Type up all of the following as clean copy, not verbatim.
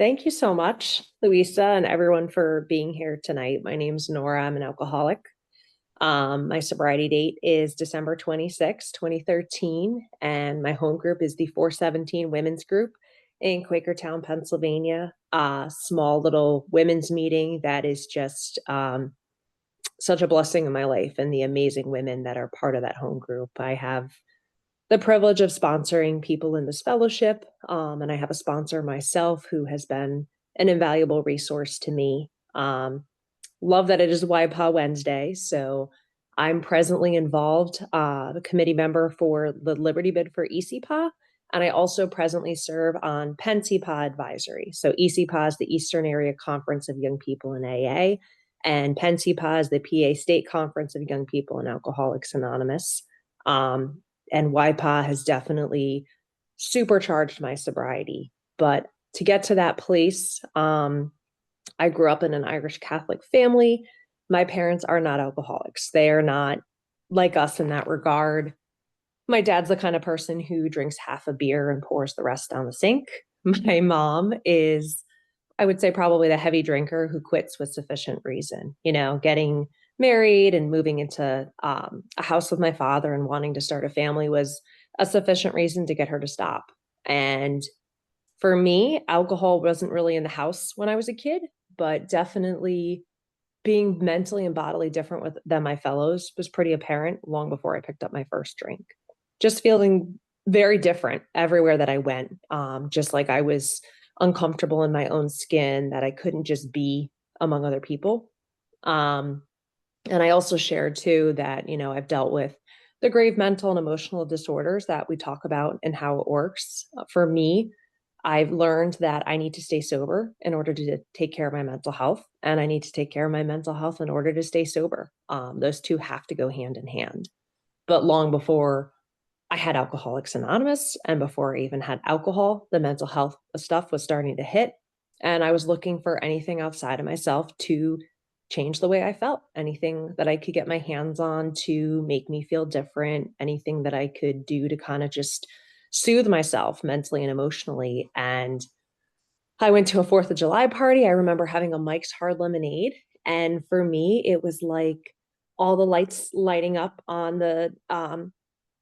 Thank you so much, Louisa, and everyone for being here tonight. My name's Nora. I'm an alcoholic. My sobriety date is December 26, 2013, and my home group is the 417 Women's Group in Quakertown, Pennsylvania. A small little women's meeting that is just such a blessing in my life and the amazing women that are part of that home group. I have the privilege of sponsoring people in this fellowship. And I have a sponsor myself who has been an invaluable resource to me. Love that it is EACYPAA Wednesday. So I'm presently involved, a committee member for the Liberty Bid for EACYPAA. And I also presently serve on PennCYPAA advisory. So EACYPAA is the Eastern Area Conference of Young People in AA, and PennCYPAA is the PA State Conference of Young People in Alcoholics Anonymous. And EACYPAA has definitely supercharged my sobriety. But to get to that place, I grew up in an Irish Catholic family. My parents are not alcoholics. They are not like us in that regard. My dad's the kind of person who drinks half a beer and pours the rest down the sink. My mom is, I would say, probably the heavy drinker who quits with sufficient reason. Getting married and moving into a house with my father and wanting to start a family was a sufficient reason to get her to stop. And for me, alcohol wasn't really in the house when I was a kid, but definitely being mentally and bodily different than my fellows was pretty apparent long before I picked up my first drink. Just feeling very different everywhere that I went. Just like I was uncomfortable in my own skin, that I couldn't just be among other people. And I also shared too that, I've dealt with the grave mental and emotional disorders that we talk about and how it works. For me, I've learned that I need to stay sober in order to take care of my mental health, and I need to take care of my mental health in order to stay sober. Those two have to go hand in hand. But long before I had Alcoholics Anonymous and before I even had alcohol, the mental health stuff was starting to hit. And I was looking for anything outside of myself to change the way I felt, anything that I could get my hands on to make me feel different, anything that I could do to kind of just soothe myself mentally and emotionally. And I went to a 4th of July party. I remember having a Mike's Hard Lemonade. And for me, it was like all the lights lighting up on the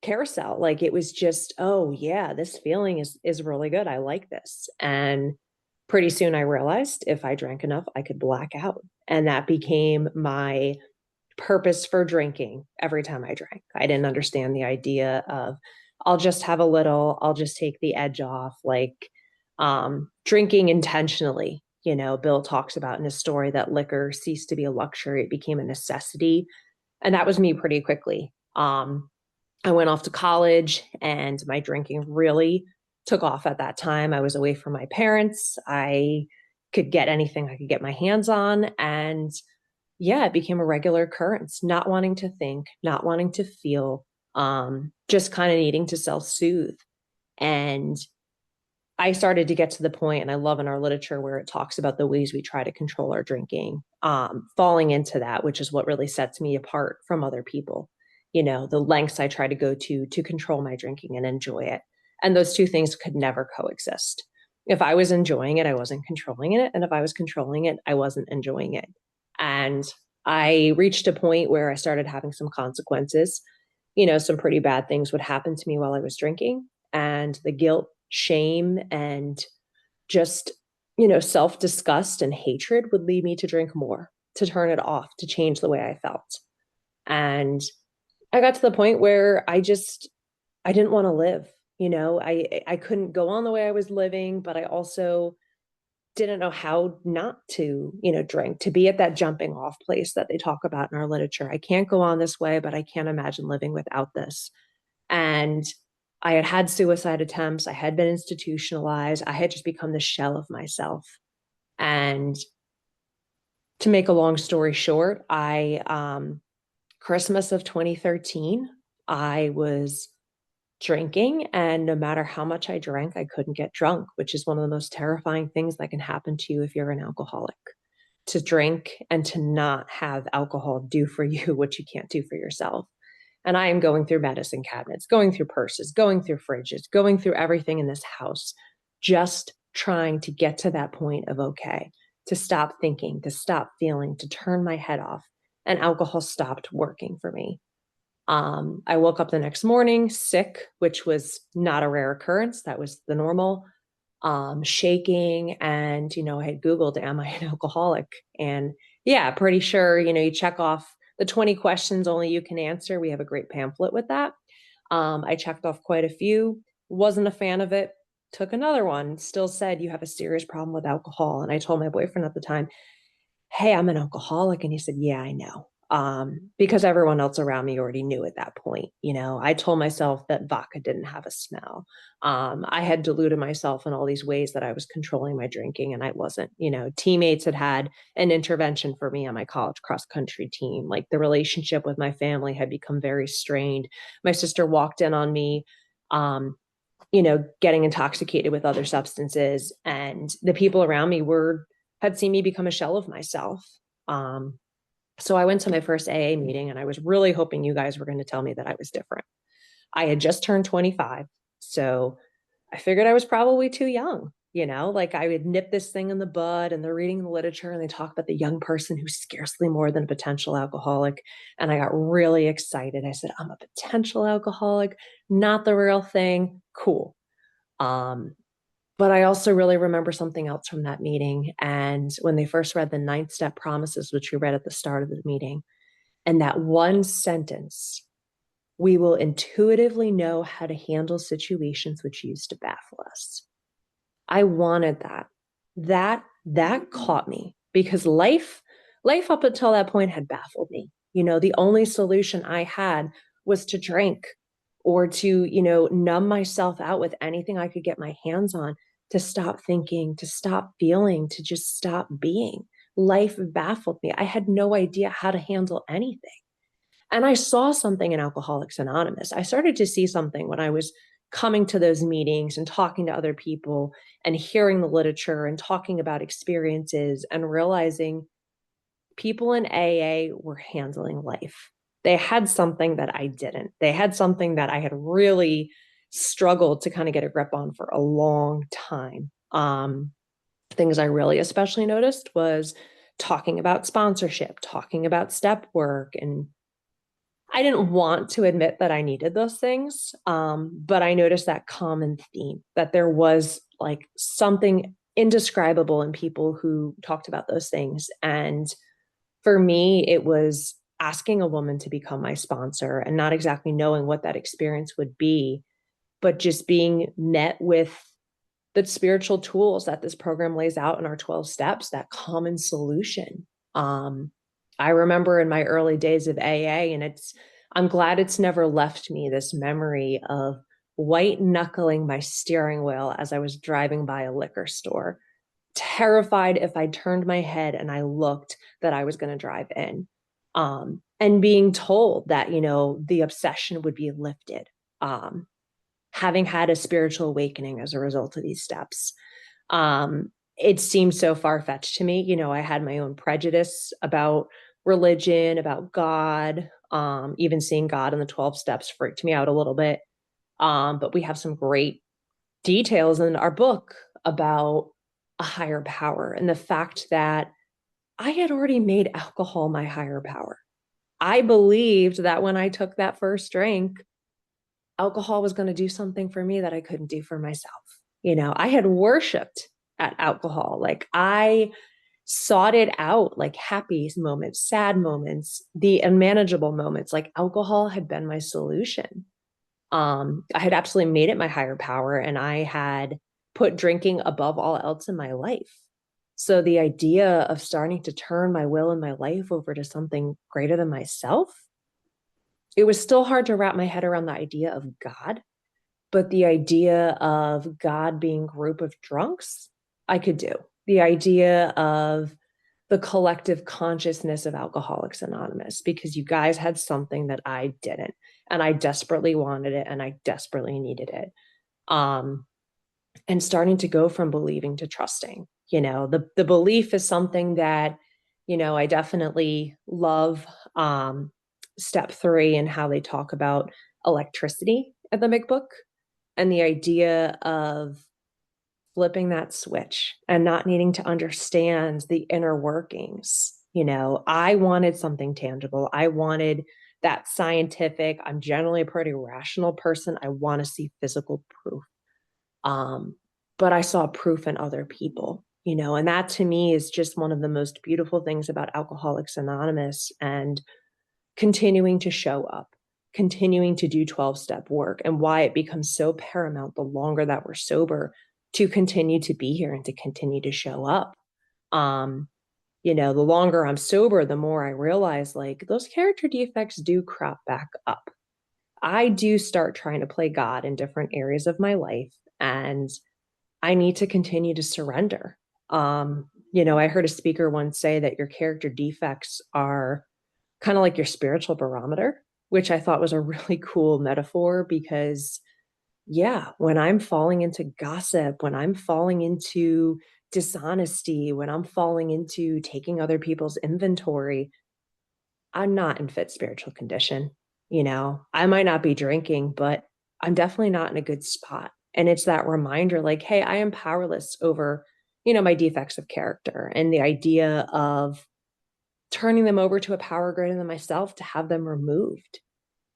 carousel. Like it was just, oh yeah, this feeling is really good. I like this. And pretty soon I realized if I drank enough, I could black out. And that became my purpose for drinking every time I drank. I didn't understand the idea of I'll just have a little, I'll just take the edge off, like drinking intentionally. Bill talks about in his story that liquor ceased to be a luxury, it became a necessity. And that was me pretty quickly. I went off to college and my drinking really took off at that time. I was away from my parents. I could get anything I could get my hands on. And yeah, it became a regular occurrence, not wanting to think, not wanting to feel, just kind of needing to self-soothe. And I started to get to the point, and I love in our literature where it talks about the ways we try to control our drinking, falling into that, which is what really sets me apart from other people. The lengths I try to go to control my drinking and enjoy it. And those two things could never coexist. If I was enjoying it, I wasn't controlling it. And if I was controlling it, I wasn't enjoying it. And I reached a point where I started having some consequences. Some pretty bad things would happen to me while I was drinking. And the guilt, shame, and just, self-disgust and hatred would lead me to drink more, to turn it off, to change the way I felt. And I got to the point where I didn't want to live. I couldn't go on the way I was living, but I also didn't know how not to, drink, to be at that jumping off place that they talk about in our literature. I can't go on this way, but I can't imagine living without this. And I had had suicide attempts. I had been institutionalized. I had just become the shell of myself. And to make a long story short, Christmas of 2013, I was drinking, and no matter how much I drank, I couldn't get drunk, which is one of the most terrifying things that can happen to you if you're an alcoholic. To drink and to not have alcohol do for you what you can't do for yourself. And I am going through medicine cabinets, going through purses, going through fridges, going through everything in this house, just trying to get to that point of okay, to stop thinking, to stop feeling, to turn my head off. And alcohol stopped working for me. I woke up the next morning sick, which was not a rare occurrence. That was the normal. Shaking, and I had Googled, am I an alcoholic? And yeah, pretty sure, you check off the 20 questions only you can answer. We have a great pamphlet with that. I checked off quite a few, wasn't a fan of it, took another one, still said, you have a serious problem with alcohol. And I told my boyfriend at the time, hey, I'm an alcoholic. And he said, yeah, I know. Because everyone else around me already knew at that point. I told myself that vodka didn't have a smell. I had deluded myself in all these ways that I was controlling my drinking, and I wasn't. Teammates had an intervention for me on my college cross country team. Like, the relationship with my family had become very strained. My sister walked in on me, getting intoxicated with other substances, and the people around me had seen me become a shell of myself. So I went to my first AA meeting, and I was really hoping you guys were going to tell me that I was different. I had just turned 25, so I figured I was probably too young. Like, I would nip this thing in the bud, and they're reading the literature and they talk about the young person who's scarcely more than a potential alcoholic. And I got really excited. I said, I'm a potential alcoholic, not the real thing. Cool. But I also really remember something else from that meeting. And when they first read the 9-step promises, which we read at the start of the meeting, and that one sentence, we will intuitively know how to handle situations which used to baffle us. I wanted that. That caught me, because life up until that point had baffled me. The only solution I had was to drink, or to, numb myself out with anything I could get my hands on, to stop thinking, to stop feeling, to just stop being. Life baffled me. I had no idea how to handle anything. And I saw something in Alcoholics Anonymous. I started to see something when I was coming to those meetings and talking to other people and hearing the literature and talking about experiences, and realizing people in AA were handling life. They had something that I didn't. They had something that I had really struggled to kind of get a grip on for a long time. Things I really especially noticed was talking about sponsorship, talking about step work. And I didn't want to admit that I needed those things, but I noticed that common theme, that there was like something indescribable in people who talked about those things. And for me, it was asking a woman to become my sponsor and not exactly knowing what that experience would be, but just being met with the spiritual tools that this program lays out in our 12 steps, that common solution. I remember in my early days of AA, and I'm glad it's never left me, this memory of white knuckling my steering wheel as I was driving by a liquor store, terrified if I turned my head and I looked that I was going to drive in. And being told that, the obsession would be lifted. Having had a spiritual awakening as a result of these steps. It seemed so far-fetched to me. I had my own prejudice about religion, about God. Even seeing God in the 12 steps freaked me out a little bit. But we have some great details in our book about a higher power, and the fact that I had already made alcohol my higher power. I believed that when I took that first drink, alcohol was going to do something for me that I couldn't do for myself. I had worshiped at alcohol. Like, I sought it out, like happy moments, sad moments, the unmanageable moments. Like, alcohol had been my solution. I had absolutely made it my higher power, and I had put drinking above all else in my life. So the idea of starting to turn my will and my life over to something greater than myself, it was still hard to wrap my head around the idea of God, but the idea of God being a group of drunks, I could do. The idea of the collective consciousness of Alcoholics Anonymous, because you guys had something that I didn't, and I desperately wanted it, and I desperately needed it. And starting to go from believing to trusting. The belief is something that, I definitely love. Step 3 and how they talk about electricity in the big book, and the idea of flipping that switch and not needing to understand the inner workings. I wanted something tangible. I wanted that scientific, I'm generally a pretty rational person. I want to see physical proof. Um, but I saw proof in other people, and that to me is just one of the most beautiful things about Alcoholics Anonymous and continuing to show up, continuing to do 12-step work, and why it becomes so paramount the longer that we're sober to continue to be here and to continue to show up. The longer I'm sober, the more I realize like those character defects do crop back up. I do start trying to play God in different areas of my life, and I need to continue to surrender. I heard a speaker once say that your character defects are kind of like your spiritual barometer, which I thought was a really cool metaphor because, yeah, when I'm falling into gossip, when I'm falling into dishonesty, when I'm falling into taking other people's inventory, I'm not in fit spiritual condition. I might not be drinking, but I'm definitely not in a good spot. And it's that reminder like, hey, I am powerless over, my defects of character, and the idea of turning them over to a power greater than myself to have them removed.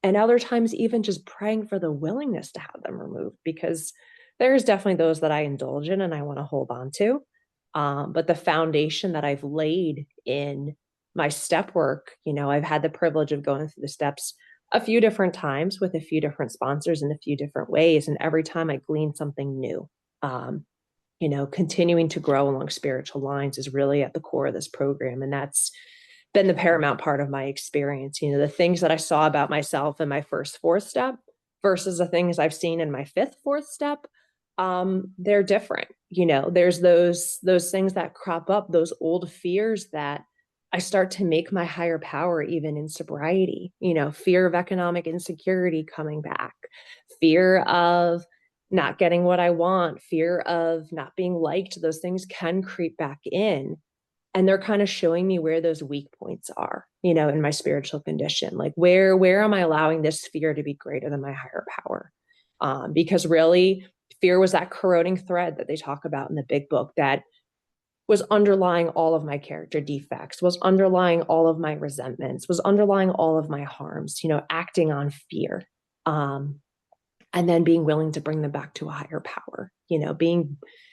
And other times, even just praying for the willingness to have them removed, because there's definitely those that I indulge in and I want to hold on to. But the foundation that I've laid in my step work, I've had the privilege of going through the steps a few different times with a few different sponsors in a few different ways. And every time I glean something new. Continuing to grow along spiritual lines is really at the core of this program. And that's been the paramount part of my experience. The things that I saw about myself in my first fourth step versus the things I've seen in my fifth, fourth step, they're different. There's those things that crop up, those old fears that I start to make my higher power even in sobriety, fear of economic insecurity coming back, fear of not getting what I want, fear of not being liked. Those things can creep back in. And they're kind of showing me where those weak points are, in my spiritual condition. Like where am I allowing this fear to be greater than my higher power? Because really, fear was that corroding thread that they talk about in the big book that was underlying all of my character defects, was underlying all of my resentments, was underlying all of my harms, acting on fear. And then being willing to bring them back to a higher power,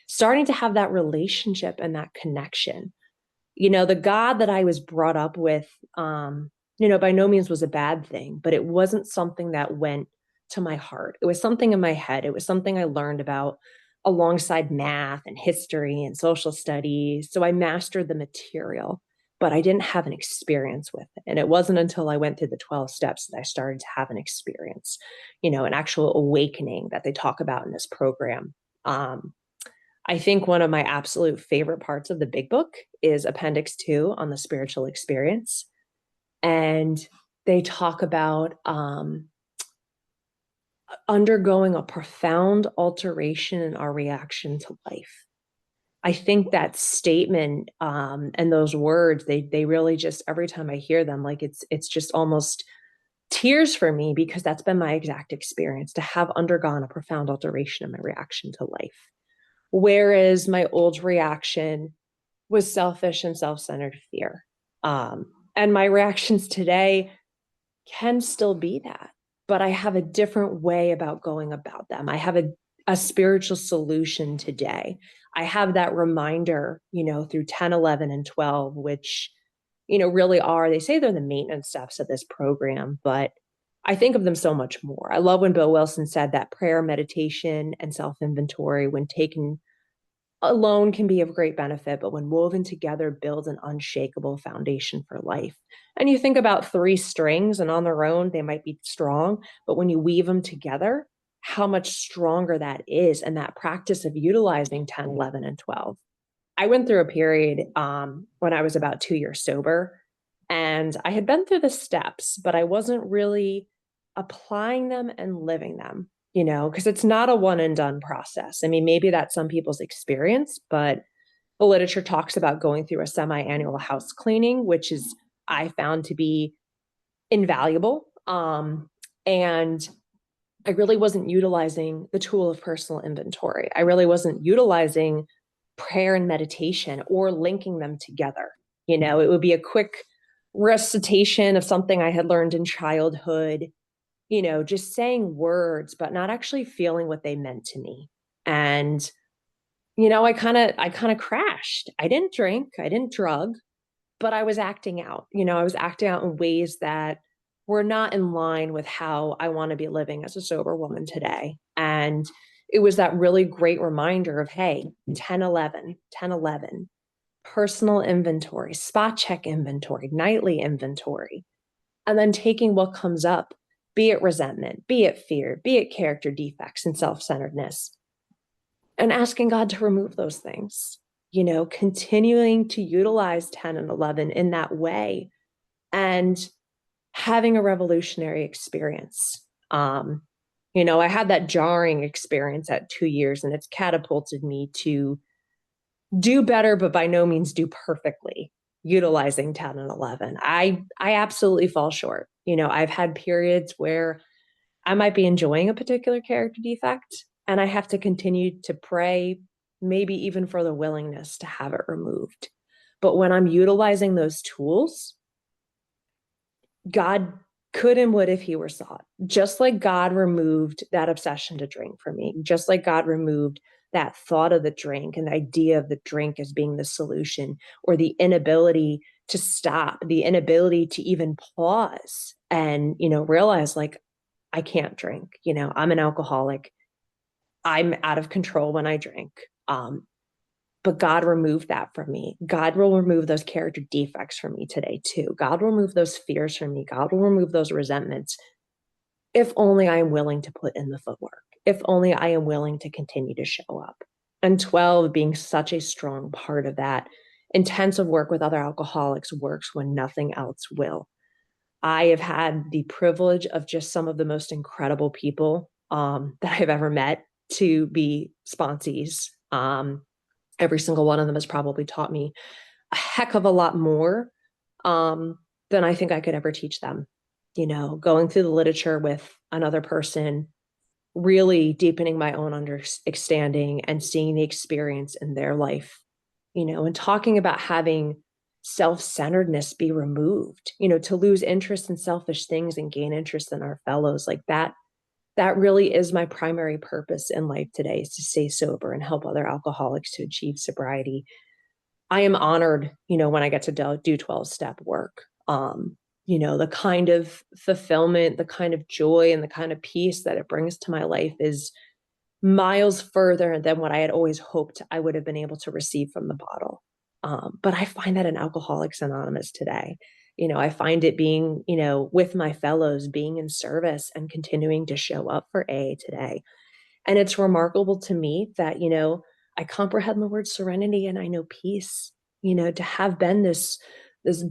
starting to have that relationship and that connection. The God that I was brought up with, by no means was a bad thing, but it wasn't something that went to my heart. It was something in my head. It was something I learned about alongside math and history and social studies. So I mastered the material, but I didn't have an experience with it. And it wasn't until I went through the 12 steps that I started to have an experience, an actual awakening that they talk about in this program. I think one of my absolute favorite parts of the big book is Appendix 2 on the spiritual experience. And they talk about undergoing a profound alteration in our reaction to life. I think that statement and those words, they really just, every time I hear them, like it's just almost tears for me, because that's been my exact experience, to have undergone a profound alteration in my reaction to life. Whereas my old reaction was selfish and self-centered fear. And my reactions today can still be that, but I have a different way about going about them. I have a spiritual solution today. I have that reminder, through 10, 11, and 12, which, really are, they say they're the maintenance steps of this program, but I think of them so much more. I love when Bill Wilson said that prayer, meditation, and self-inventory, when taken alone, can be of great benefit, but when woven together, build an unshakable foundation for life. And you think about three strings, and on their own, they might be strong, but when you weave them together, how much stronger that is. And that practice of utilizing 10, 11, and 12. I went through a period when I was about 2 years sober, and I had been through the steps, but I wasn't really applying them and living them, because it's not a one and done process. I mean, maybe that's some people's experience, but the literature talks about going through a semi-annual house cleaning, which is, I found to be invaluable. And I really wasn't utilizing the tool of personal inventory. I really wasn't utilizing prayer and meditation or linking them together. It would be a quick recitation of something I had learned in childhood, just saying words, but not actually feeling what they meant to me. And, I kind of crashed. I didn't drink, I didn't drug, but I was acting out. I was acting out in ways that were not in line with how I want to be living as a sober woman today. And it was that really great reminder of, hey, 10-11, personal inventory, spot check inventory, nightly inventory, and then taking what comes up, be it resentment, be it fear, be it character defects and self-centeredness, and asking God to remove those things, continuing to utilize 10 and 11 in that way and having a revolutionary experience. I had that jarring experience at 2 years, and it's catapulted me to do better, but by no means do perfectly utilizing 10 and 11. I absolutely fall short. I've had periods where I might be enjoying a particular character defect, and I have to continue to pray, maybe even for the willingness to have it removed. But when I'm utilizing those tools, God could and would if he were sought. Just like God removed that obsession to drink from me, just like God removed that thought of the drink and the idea of the drink as being the solution, or the inability to stop, the inability to even pause and, realize like, I can't drink. I'm an alcoholic. I'm out of control when I drink. But God removed that from me. God will remove those character defects from me today too. God will remove those fears from me. God will remove those resentments. If only I am willing to put in the footwork. If only I am willing to continue to show up. And 12 being such a strong part of that. Intensive work with other alcoholics works when nothing else will. I have had the privilege of just some of the most incredible people that I've ever met to be sponsees. Every single one of them has probably taught me a heck of a lot more than I think I could ever teach them. Going through the literature with another person, really deepening my own understanding and seeing the experience in their life, and talking about having self-centeredness be removed, to lose interest in selfish things and gain interest in our fellows. Like that really is my primary purpose in life today, is to stay sober and help other alcoholics to achieve sobriety. I am honored, when I get to do 12-step work. The kind of fulfillment, the kind of joy, and the kind of peace that it brings to my life is miles further than what I had always hoped I would have been able to receive from the bottle. But I find that in Alcoholics Anonymous today. I find it being, with my fellows, being in service and continuing to show up for AA today. And it's remarkable to me that, I comprehend the word serenity and I know peace, to have been this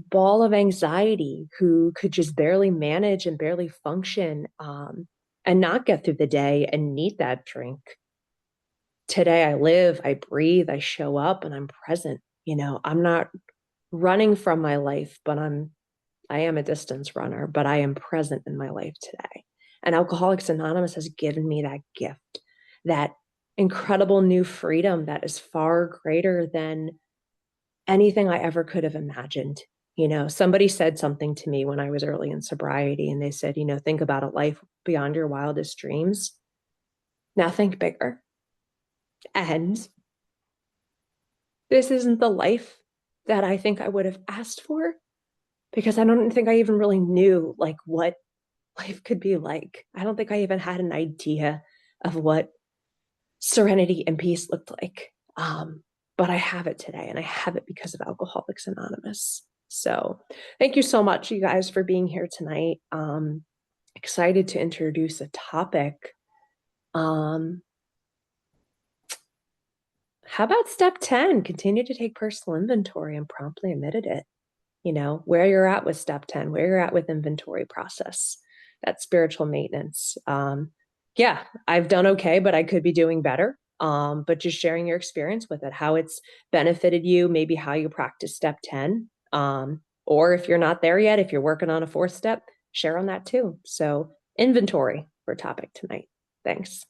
ball of anxiety who could just barely manage and barely function, and not get through the day and need that drink. Today I live, I breathe, I show up, and I'm present. I'm not running from my life, but I am a distance runner, but I am present in my life today. And Alcoholics Anonymous has given me that gift, that incredible new freedom that is far greater than anything I ever could have imagined. Somebody said something to me when I was early in sobriety, and they said, think about a life beyond your wildest dreams. Now think bigger. And this isn't the life that I think I would have asked for, because I don't think I even really knew like what life could be like. I don't think I even had an idea of what serenity and peace looked like. But I have it today, and I have it because of Alcoholics Anonymous. So thank you so much, you guys, for being here tonight. Excited to introduce a topic. How about step 10? Continue to take personal inventory and promptly admitted it. Where you're at with step 10, where you're at with inventory process, that spiritual maintenance. Yeah, I've done okay, but I could be doing better. But just sharing your experience with it, how it's benefited you, maybe how you practice step 10. Or if you're not there yet, if you're working on a fourth step, share on that too. So inventory. topic tonight. Thanks.